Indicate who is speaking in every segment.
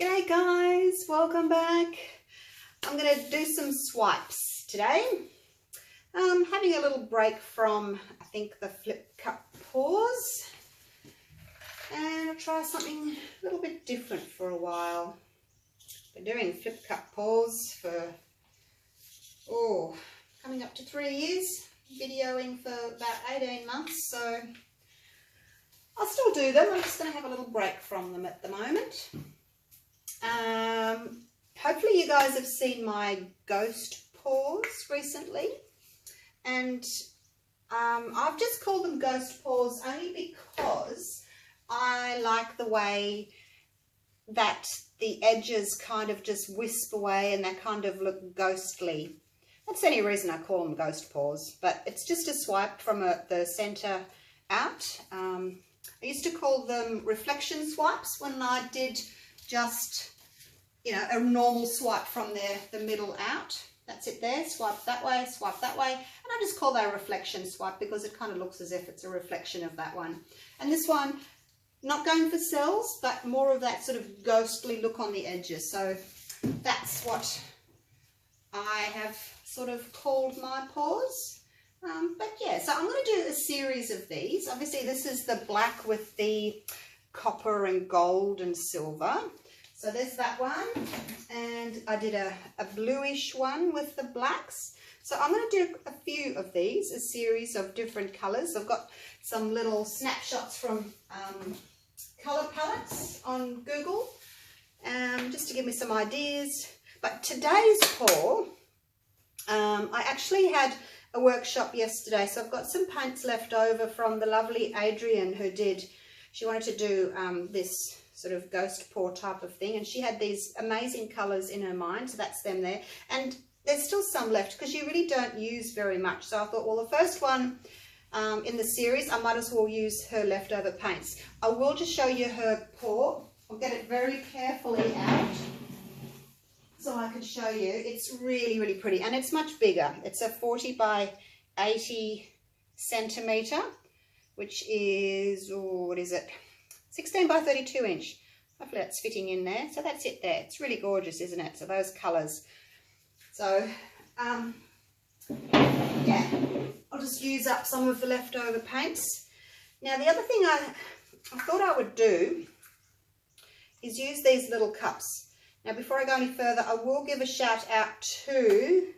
Speaker 1: G'day guys, welcome back. I'm going to do some swipes today. Having a little break from, I think, the flip cup paws. And I'll try something a little bit different for a while. Been doing flip cup paws for, coming up to 3 years. Videoing for about 18 months, so I'll still do them. I'm just going to have a little break from them at the moment. Hopefully you guys have seen my ghost paws recently, and I've just called them ghost paws only because I like the way that the edges kind of just wisp away and they kind of look ghostly. That's the only reason I call them ghost paws, but it's just a swipe from the center out. I used to call them reflection swipes when I did just, you know, a normal swipe from the middle out. That's it there, swipe that way, and I just call that a reflection swipe because it kind of looks as if it's a reflection of that one. And this one, not going for cells, but more of that sort of ghostly look on the edges. So that's what I have sort of called my paws. But yeah, so I'm going to do a series of these. Obviously this is the black with the copper and gold and silver. So there's that one, and I did a bluish one with the blacks. So I'm going to do a few of these, a series of different colours. I've got some little snapshots from colour palettes on Google, just to give me some ideas. But today's paw, I actually had a workshop yesterday, so I've got some paints left over from the lovely Adrian who she wanted to do this sort of ghost paw type of thing, and she had these amazing colours in her mind, so that's them there. And there's still some left because you really don't use very much, so I thought, well, the first one in the series, I might as well use her leftover paints. I will just show you her paw. I'll get it very carefully out so I can show you. It's really, really pretty, and it's much bigger. It's a 40 by 80 centimetre, which is, what is it? 16 by 32 inch. Hopefully that's fitting in there. So that's it there. It's really gorgeous, isn't it? So those colours. So, yeah, I'll just use up some of the leftover paints. Now, the other thing I thought I would do is use these little cups. Now, before I go any further, I will give a shout out to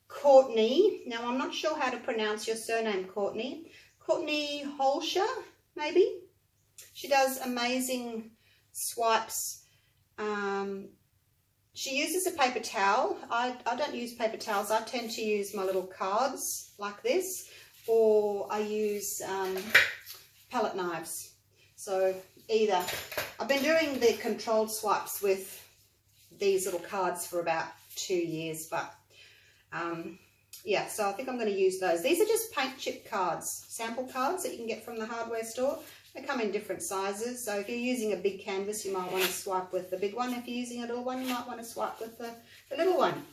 Speaker 1: Courtney. Now, I'm not sure how to pronounce your surname, Courtney. Courtney Holscher, maybe? She does amazing swipes. She uses a paper towel. I don't use paper towels. I tend to use my little cards like this, or I use palette knives. So either. I've been doing the controlled swipes with these little cards for about 2 years, but yeah, so I think I'm going to use those. These are just paint chip cards, sample cards that you can get from the hardware store. They come in different sizes, so if you're using a big canvas, you might want to swipe with the big one. If you're using a little one, you might want to swipe with the little one.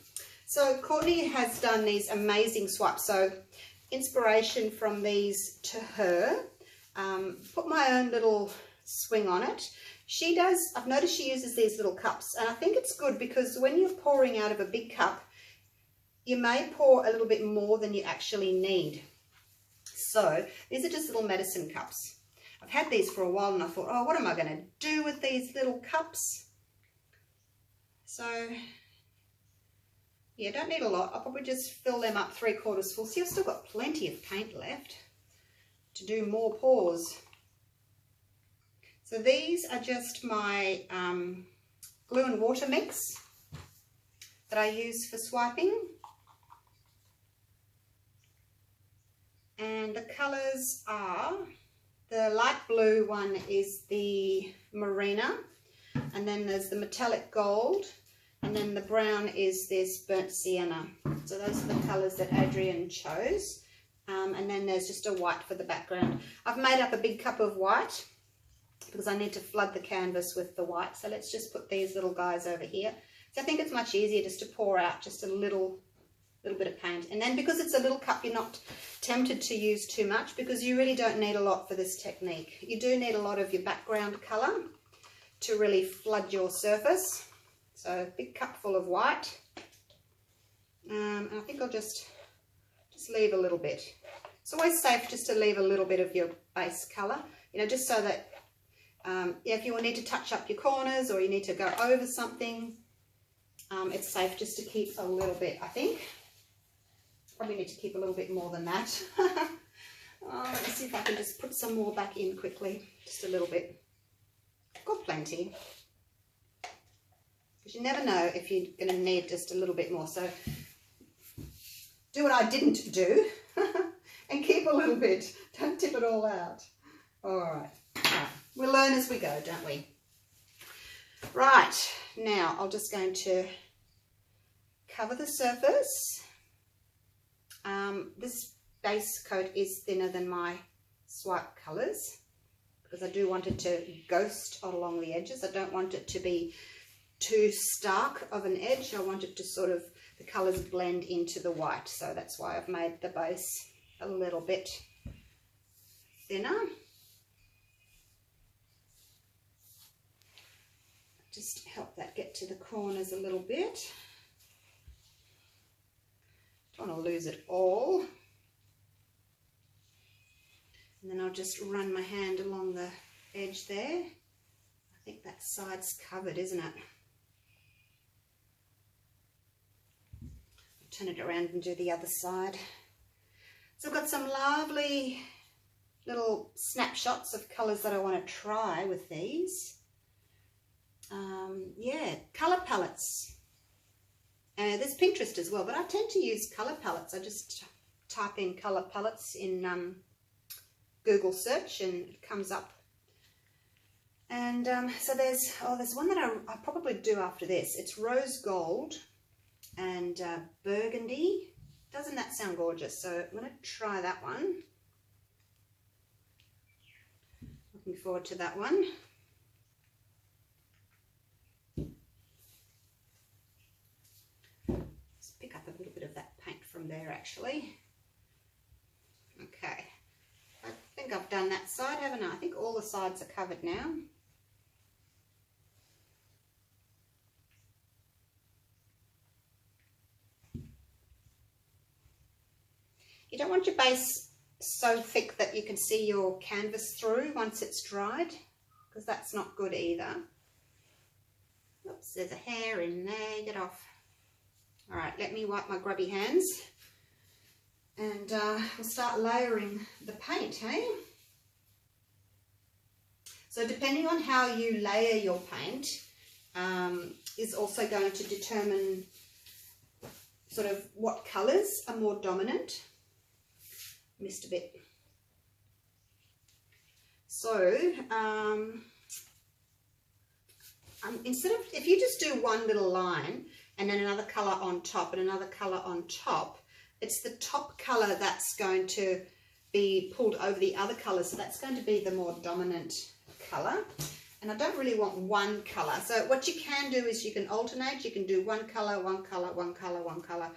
Speaker 1: So Courtney has done these amazing swipes, so inspiration from these to her. Put my own little swing on it. She does, I've noticed she uses these little cups, and I think it's good because when you're pouring out of a big cup, you may pour a little bit more than you actually need. So these are just little medicine cups. I've had these for a while and I thought, oh, what am I going to do with these little cups? So, yeah, don't need a lot. I'll probably just fill them up 3/4 full. See, I've still got plenty of paint left to do more paws. So these are just my glue and water mix that I use for swiping. And the colours are, the light blue one is the Marina, and then there's the metallic gold, and then the brown is this burnt sienna. So those are the colours that Adrian chose. And then there's just a white for the background. I've made up a big cup of white because I need to flood the canvas with the white. So let's just put these little guys over here. So I think it's much easier just to pour out just a little bit of paint. And then because it's a little cup, you're not tempted to use too much because you really don't need a lot for this technique. You do need a lot of your background colour. to really flood your surface. So a big cupful of white. And I think I'll just leave a little bit. It's always safe just to leave a little bit of your base colour, you know, just so that if you will need to touch up your corners or you need to go over something, it's safe just to keep a little bit, I think. Probably need to keep a little bit more than that. Let me see if I can just put some more back in quickly, just a little bit. I've got plenty. Because you never know if you're going to need just a little bit more. So do what I didn't do and keep a little bit. Don't tip it all out. All right. We'll learn as we go, don't we? Right. Now I'm just going to cover the surface. This base coat is thinner than my swipe colours because I do want it to ghost along the edges. I don't want it to be too stark of an edge. I want it to sort of, the colours blend into the white. So that's why I've made the base a little bit thinner. Just help that get to the corners a little bit. Don't want to lose it all. And then I'll just run my hand along the edge there. I think that side's covered, isn't it? Turn it around and do the other side. So I've got some lovely little snapshots of colours that I want to try with these. Yeah, colour palettes. There's Pinterest as well, but I tend to use colour palettes. I just type in colour palettes in Google search and it comes up. And so there's one that I probably do after this. It's rose gold and burgundy. Doesn't that sound gorgeous? So I'm going to try that one. Looking forward to that one. Let's pick up a little bit of that paint from there actually. Okay. I think I've done that side, haven't I? I think all the sides are covered now. You don't want your base so thick that you can see your canvas through once it's dried, because that's not good either. Oops, there's a hair in there, get off. All right, let me wipe my grubby hands and we'll start layering the paint, hey? So depending on how you layer your paint is also going to determine sort of what colours are more dominant. Missed a bit. So instead of, if you just do one little line and then another colour on top and another colour on top, it's the top colour that's going to be pulled over the other colour, so that's going to be the more dominant colour. And I don't really want one colour, so what you can do is you can alternate. You can do one colour, one colour, one colour, one colour.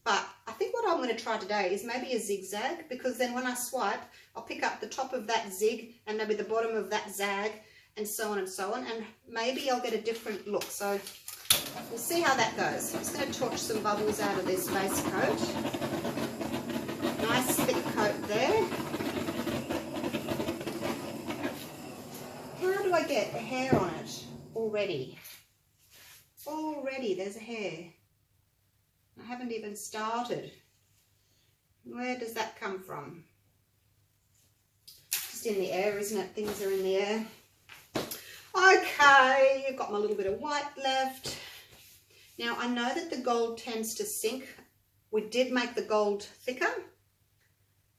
Speaker 1: But I think what I'm going to try today is maybe a zigzag, because then when I swipe, I'll pick up the top of that zig and maybe the bottom of that zag and so on and so on, and maybe I'll get a different look. So we'll see how that goes. I'm just going to torch some bubbles out of this base coat. Nice thick coat there. How do I get a hair on it already? Already there's a hair. I haven't even started. Where does that come from? Just in the air, isn't it? Things are in the air. Okay, I've got my little bit of white left. Now I know that the gold tends to sink. We did make the gold thicker,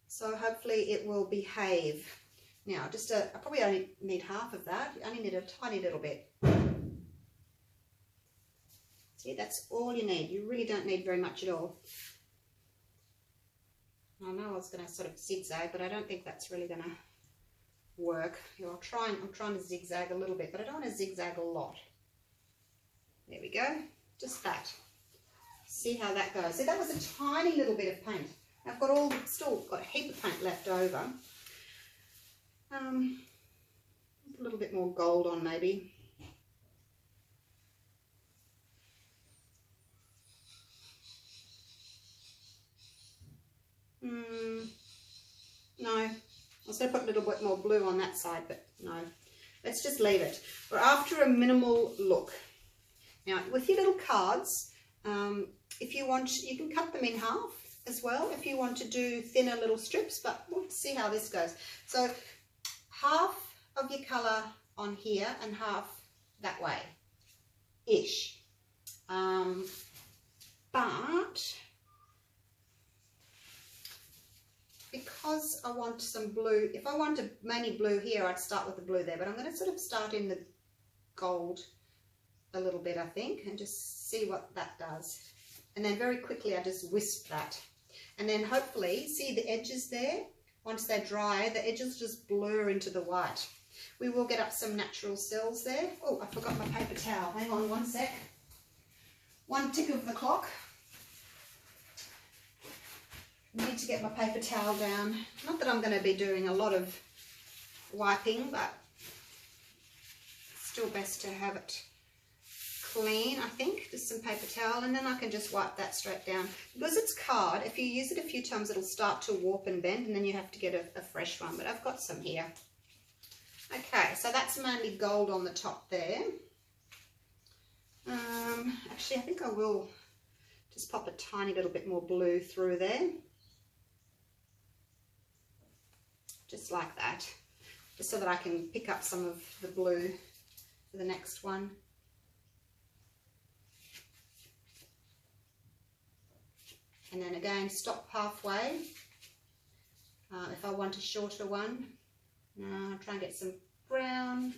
Speaker 1: so hopefully it will behave. Now just I probably only need half of that. I only need a tiny little bit. See, that's all you need. You really don't need very much at all. I know I was going to sort of zigzag, but I don't think that's really going to work. You know, I'm trying to zigzag a little bit, but I don't want to zigzag a lot. There we go. Just that. See how that goes. See, that was a tiny little bit of paint. I've got still got a heap of paint left over. A little bit more gold on maybe. No, I was going to put a little bit more blue on that side, but no. Let's just leave it. We're after a minimal look. Now, with your little cards, if you want, you can cut them in half as well if you want to do thinner little strips, but we'll see how this goes. So half of your colour on here and half that way ish, but because I want some blue, if I want mainly blue here, I'd start with the blue there, but I'm going to sort of start in the gold a little bit, I think, and just see what that does. And then very quickly I just wisp that, and then hopefully see the edges there. Once they're dry, the edges just blur into the white. We will get up some natural cells there. Oh, I forgot my paper towel. Hang on one sec. One tick of the clock. I need to get my paper towel down. Not that I'm going to be doing a lot of wiping, but still best to have it clean, I think. Just some paper towel, and then I can just wipe that straight down. Because it's card, if you use it a few times, it'll start to warp and bend, and then you have to get a fresh one, but I've got some here. Okay, so that's mainly gold on the top there. Actually, I think I will just pop a tiny little bit more blue through there. Just like that. Just so that I can pick up some of the blue for the next one. And then again, stop halfway. If I want a shorter one, try and get some brown.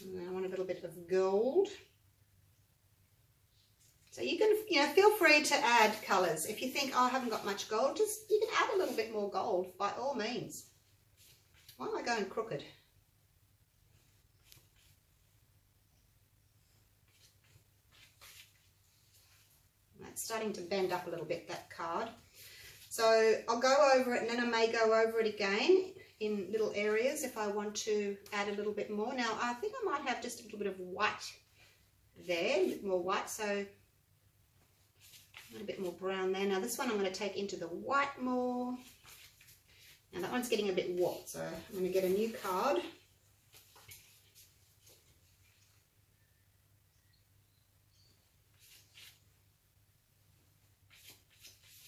Speaker 1: And I want a little bit of gold. So you can, feel free to add colours. If you think, oh, I haven't got much gold, you can add a little bit more gold by all means. Why am I going crooked? It's starting to bend up a little bit, that card. So I'll go over it, and then I may go over it again in little areas if I want to add a little bit more. Now, I think I might have just a little bit of white there, a bit more white, so a bit more brown there. Now this one I'm going to take into the white more. Now that one's getting a bit warped, so I'm going to get a new card.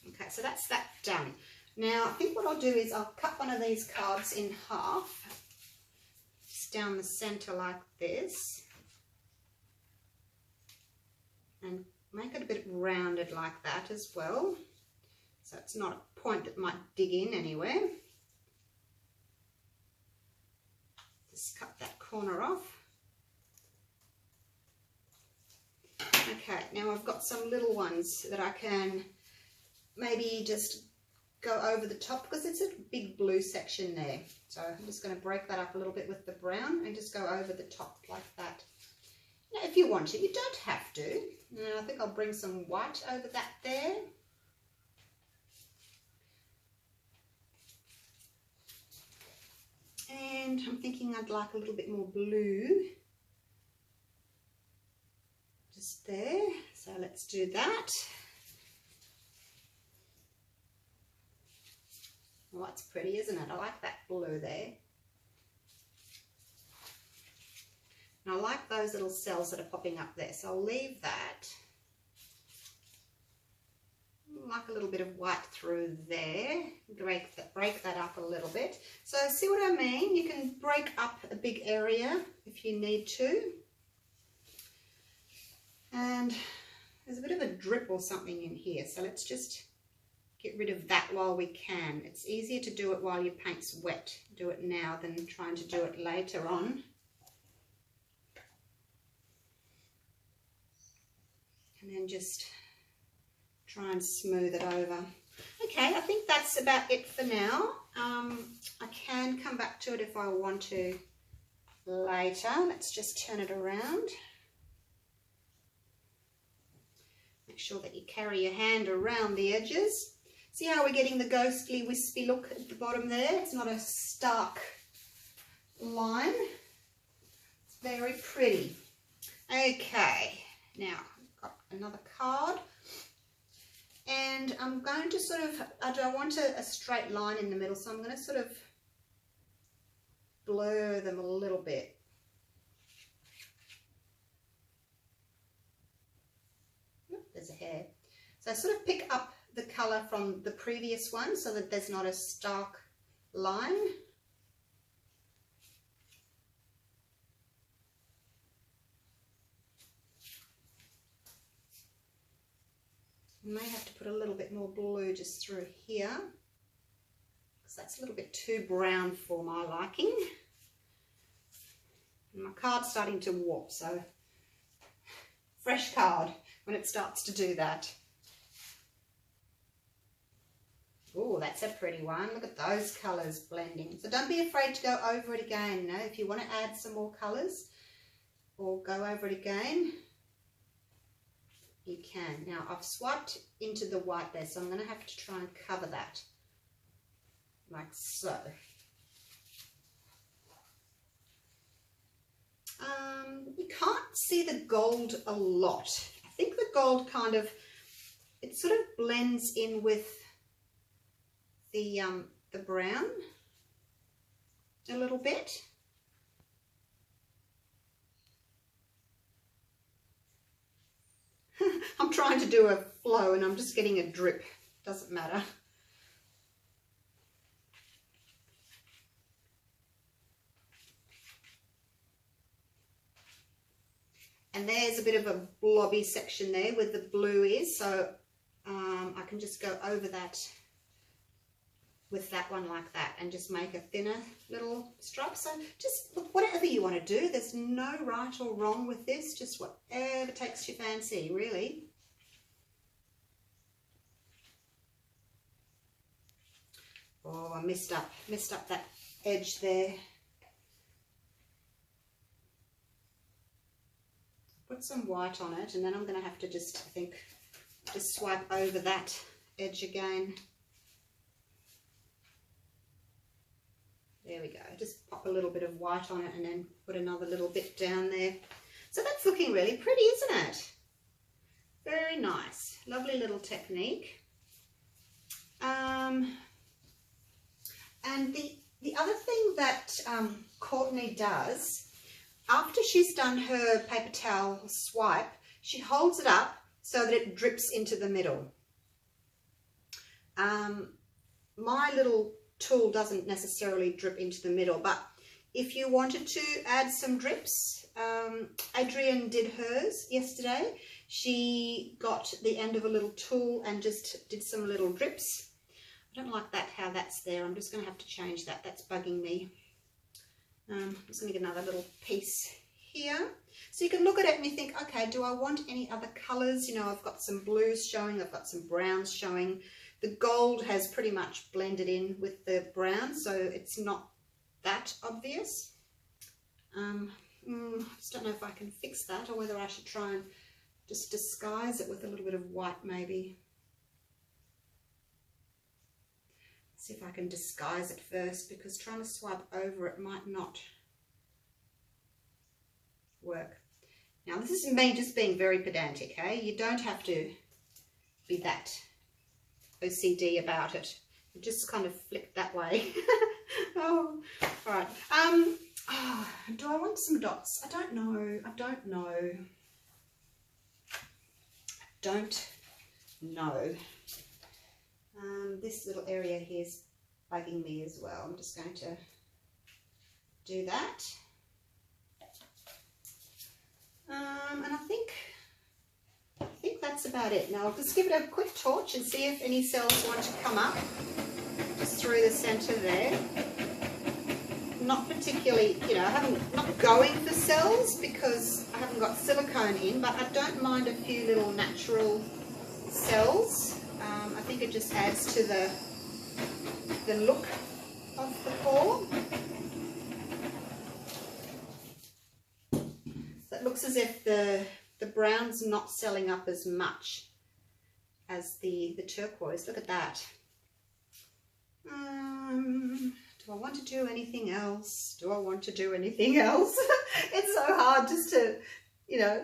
Speaker 1: Okay, so that's that done. Now I think what I'll do is I'll cut one of these cards in half, just down the center like this, and make it a bit rounded like that as well, so it's not a point that might dig in anywhere. Just cut that corner off. Okay, now I've got some little ones that I can maybe just go over the top, because it's a big blue section there. So I'm just going to break that up a little bit with the brown and just go over the top like that. Now if you want to, you don't have to. Now I think I'll bring some white over that there. And I'm thinking I'd like a little bit more blue just there. So let's do that. Well, that's pretty, isn't it? I like that blue there. And I like those little cells that are popping up there, so I'll leave that. I like a little bit of white through there. Break that up a little bit. So see what I mean? You can break up a big area if you need to. And there's a bit of a drip or something in here, so let's just get rid of that while we can. It's easier to do it while your paint's wet. Do it now than trying to do it later on. And then just try and smooth it over. Okay, I think that's about it for now. I can come back to it if I want to later. Let's just turn it around. Make sure that you carry your hand around the edges. See how we're getting the ghostly, wispy look at the bottom there? It's not a stark line. It's Very pretty. Okay, now I've got another card. And I'm going to sort of, I want a straight line in the middle, so I'm going to sort of blur them a little bit. There's a hair. So I sort of pick up the colour from the previous one so that there's not a stark line. I may have to put a little bit more blue just through here because that's a little bit too brown for my liking. And my card's starting to warp, so fresh card when it starts to do that. Oh, that's a pretty one. Look at those colours blending. So don't be afraid to go over it again. You know, if you want to add some more colours or go over it again, you can. Now I've swiped into the white there, so I'm going to have to try and cover that like so. You can't see the gold a lot. I think the gold kind of, it sort of blends in with the brown a little bit. I'm trying to do a flow and I'm just getting a drip. Doesn't matter. And there's a bit of a blobby section there where the blue is, so I can just go over that with that one like that and just make a thinner little stripe. So just look, whatever you want to do, there's no right or wrong with this, just whatever takes your fancy, really. Oh, I messed up that edge there. Put some white on it, and then I'm going to have to just, I think, just swipe over that edge again. There we go. Just pop a little bit of white on it and then put another little bit down there. So that's looking really pretty, isn't it? Very nice. Lovely little technique. And the other thing that Courtney does, after she's done her paper towel swipe, she holds it up so that it drips into the middle. My little tool doesn't necessarily drip into the middle, but if you wanted to add some drips, Adrienne did hers yesterday. She got the end of a little tool and just did some little drips. I don't like that, how that's there. I'm just going to have to change that. That's bugging me. I'm just going to get another little piece here. So you can look at it and you think, okay, do I want any other colours? You know, I've got some blues showing, I've got some browns showing. The gold has pretty much blended in with the brown, so it's not that obvious. I just don't know if I can fix that or whether I should try and just disguise it with a little bit of white maybe. See if I can disguise it first, because trying to swipe over it might not work. Now this is me just being very pedantic, hey? You don't have to be that OCD about it. You just kind of flick that way. Oh, all right. Do I want some dots? I don't know. I don't know. This little area here is bugging me as well. I'm just going to do that. And I think that's about it. Now I'll just give it a quick torch and see if any cells want to come up just through the centre there. Not particularly, you know, not going for cells because I haven't got silicone in, but I don't mind a few little natural cells. I think it just adds to the look of the paw. So it looks as if the brown's not selling up as much as the turquoise. Look at that. Do I want to do anything else? Do I want to do anything else? It's so hard just to, you know,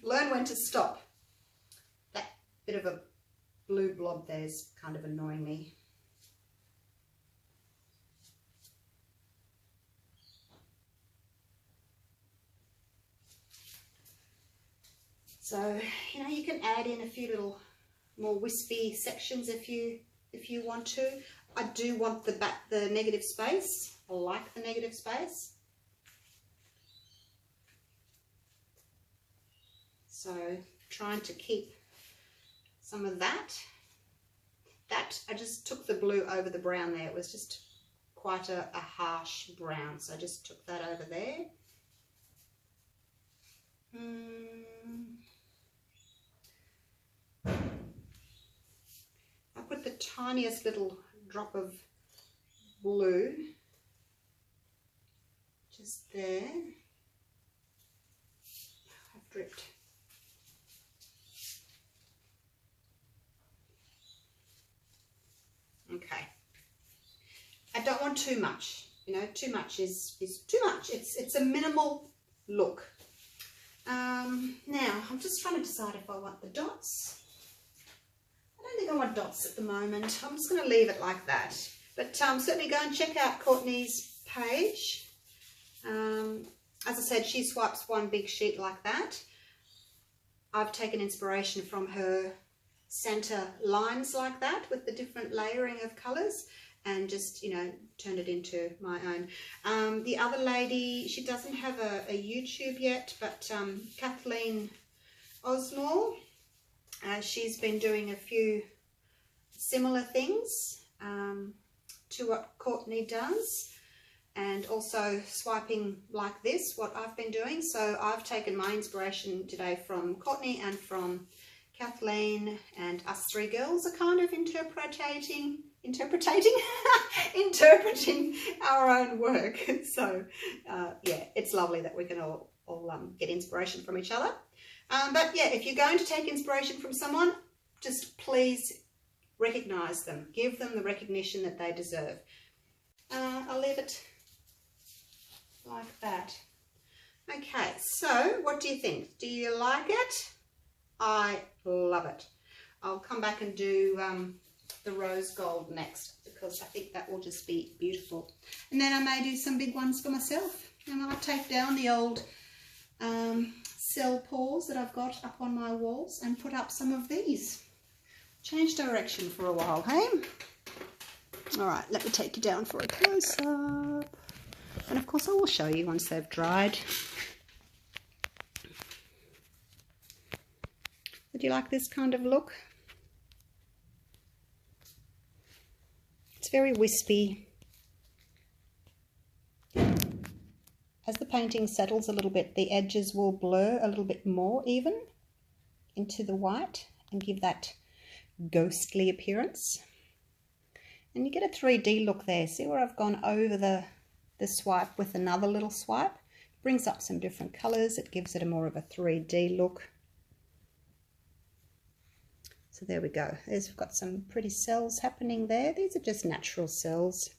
Speaker 1: learn when to stop. That bit of a blue blob there is kind of annoying me. So, you know, you can add in a few little more wispy sections if you want to. I do want the negative space. I like the negative space. So, trying to keep some of that. I just took the blue over the brown there. It was just quite a harsh brown, so I just took that over there. I put the tiniest little drop of blue just there. I've dripped. Okay. I don't want too much. You know, too much is too much. It's a minimal look. Now I'm just trying to decide if I want the dots. I don't think I want dots at the moment. I'm just going to leave it like that. But certainly go and check out Courtney's page. As I said, she swipes one big sheet like that. I've taken inspiration from her center lines like that with the different layering of colours and just, you know, turned it into my own. The other lady, she doesn't have a YouTube yet, but Kathleen Osmore, she's been doing a few similar things to what Courtney does, and also swiping like this, what I've been doing. So I've taken my inspiration today from Courtney and from Kathleen, and us three girls are kind of interpreting our own work. So yeah, it's lovely that we can all get inspiration from each other. But yeah, if you're going to take inspiration from someone, just please recognize them. Give them the recognition that they deserve. I'll leave it like that. Okay, so what do you think? Do you like it? I love it. I'll come back and do the rose gold next, because I think that will just be beautiful. And then I may do some big ones for myself. And I'll take down the old cell paws that I've got up on my walls and put up some of these. Change direction for a while, hey? All right, let me take you down for a close-up. And of course I will show you once they've dried. Would you like this kind of look? It's very wispy. As the painting settles a little bit, the edges will blur a little bit more even into the white and give that ghostly appearance. And you get a 3D look there. See where I've gone over the swipe with another little swipe? It brings up some different colours. It gives it a more of a 3D look. So there we go. We've got some pretty cells happening there. These are just natural cells.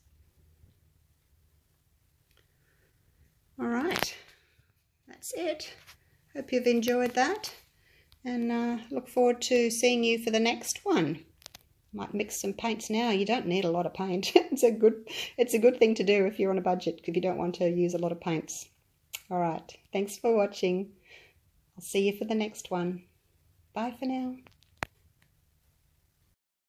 Speaker 1: All right, that's it. Hope you've enjoyed that, and look forward to seeing you for the next one. Might mix some paints now. You don't need a lot of paint. It's a good thing to do if you're on a budget, if you don't want to use a lot of paints. All right, thanks for watching. I'll see you for the next one. Bye for now.